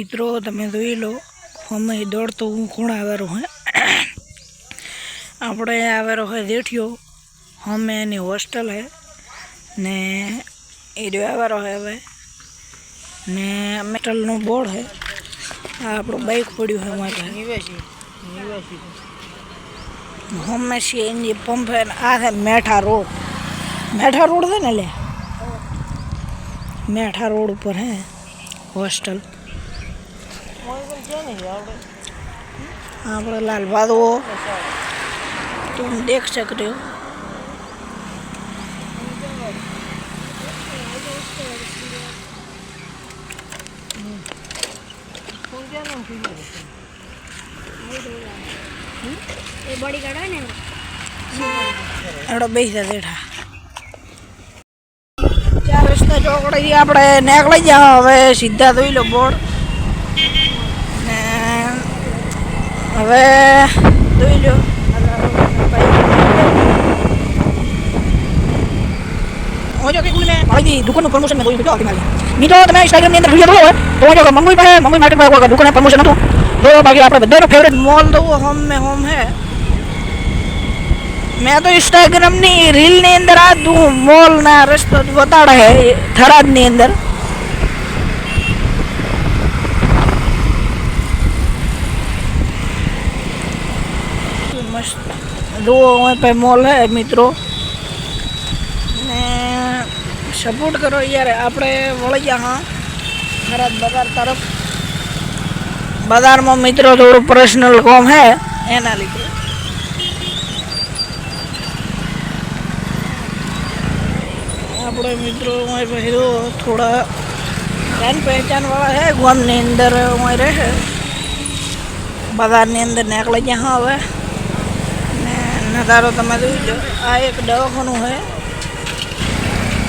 मित्रों तमे जोई लो हमें दौड़तो हूँ कौन आवेरो है अपने आवेरो है जेठियो हमें एनी हॉस्टल है ने ए जो आवेरो है हवे ने मेटल नो बोर्ड है आपरो बाइक पड़्यो है वहां पे निवासी हमें सीएनजी पंप है आ है मेठा रोड है ना ले मेठा रोड ऊपर है हॉस्टल आप लाल बादो तुम देख सकते हो। ये बड़ी गाड़ा है ना एड़ो बेही देठा चार रस्ता चौकड़ी आपणे नेकळी जा हवे सीधा जोई लो बोर्ड ने हवे जोई लो ओजो के कुल में भाई दुकान प्रमोशन में कोई वीडियो आती मारी मीठो તમે ઇન્સ્ટાગ્રામ ની અંદર વિડિયો જોવો તો જો મંગુઈ પાસે મંગુઈ માર્કેટ પર દુકાન પ્રમોશન હતું તો બાકી આપણે બધાનો ફેવરેટ મોલ તો હોમ में होम है। मैं तो इंस्टाग्राम नी रील नी अंदर आ दू मॉल ना रस्तो बताड़ा है थराद नी अंदर मस्त दो वहाँ पे मॉल है मित्रों ने सपोर्ट करो यार आपने वही यहाँ थराद बाजार तरफ बाजार में मित्रों थोड़ा पर्सनल काम है एना लीधे अपने मित्रों वहीं पे थोड़ा जान पहचान वाला है गाम ने अंदर वहीं रहे बाजार ने अंदर निकले जहाँ हुए नज़ारो तमे जोई लो आ एक दवाखानु है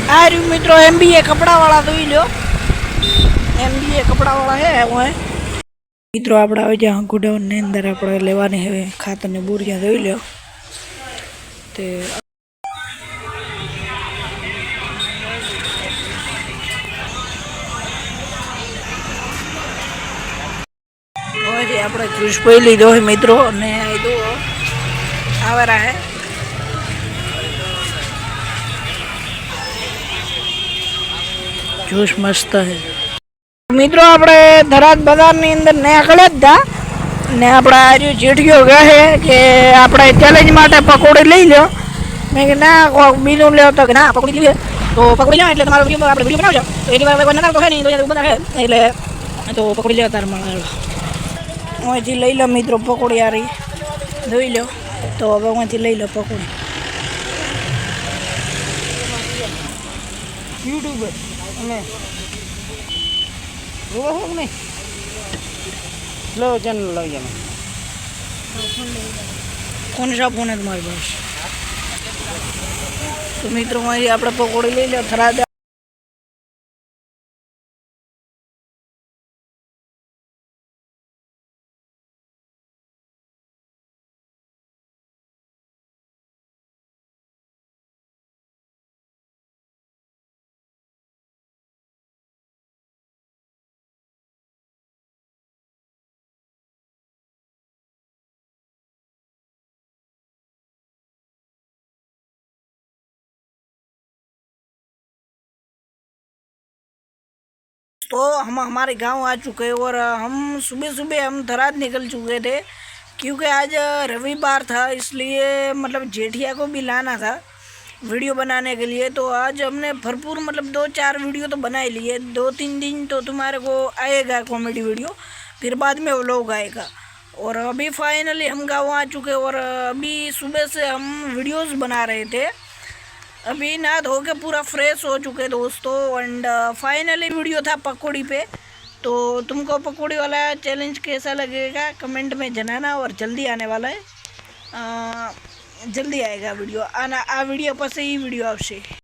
आ रही मित्रों एमबीए कपड़ा वाला जोई लो एमबीए कपड़ा वाला है वहीं मित्रों आप जहाँ गुडाउन ने अंदर अपने लेवानी है खातर ने बोरिया जोई लो ते આપણે જ્યુસ પી લીધો હોય મિત્રો ને દો આવેરા હે જ્યુસ મસ્ત હે મિત્રો આપણે ધરાદ બજારની અંદર નીકળ્યા જ હતા ને આપણા આર્યો જેઠિયો કહે કે આપણે ચેલેન્જ માટે પકોડી લઈ લો મેં કે ના બીજું લેવો તો કે ના પકોડી લઈએ તો પકોડી લો એટલે તમારો વિડીયો આપણે વિડીયો બનાવજો તો એની વાર કોઈ નકાર તો હે નહીં તો બધા હે એટલે તો પકોડી લેવા તાર મળે वहीं लई लो मित्रों पकोड़ी आ रही धोई लो तो हम वहीं लई लो पकोड़ी यूट्यूबर लो चैनल लग जाना कौन सा फोन है तुम्हारे पास तो मित्रों वहीं आप पकोड़ी ले लो थरा तो हम हमारे गांव आ चुके हैं और हम सुबह हम धराद निकल चुके थे क्योंकि आज रविवार था इसलिए मतलब जेठिया को भी लाना था वीडियो बनाने के लिए। तो आज हमने भरपूर मतलब 2-4 वीडियो तो बना ही लिए 2-3 दिन तो तुम्हारे को आएगा कॉमेडी वीडियो फिर बाद में व्लॉग आएगा। और अभी फाइनली हम गाँव आ चुके और अभी सुबह से हम वीडियोस बना रहे थे अभी ना धो के पूरा फ्रेश हो चुके दोस्तों। एंड फाइनली वीडियो था पकौड़ी पे तो तुमको पकौड़ी वाला चैलेंज कैसा लगेगा कमेंट में जनाना और जल्दी आने वाला है जल्दी आएगा वीडियो आना आ वीडियो पर से ही वीडियो आपसे।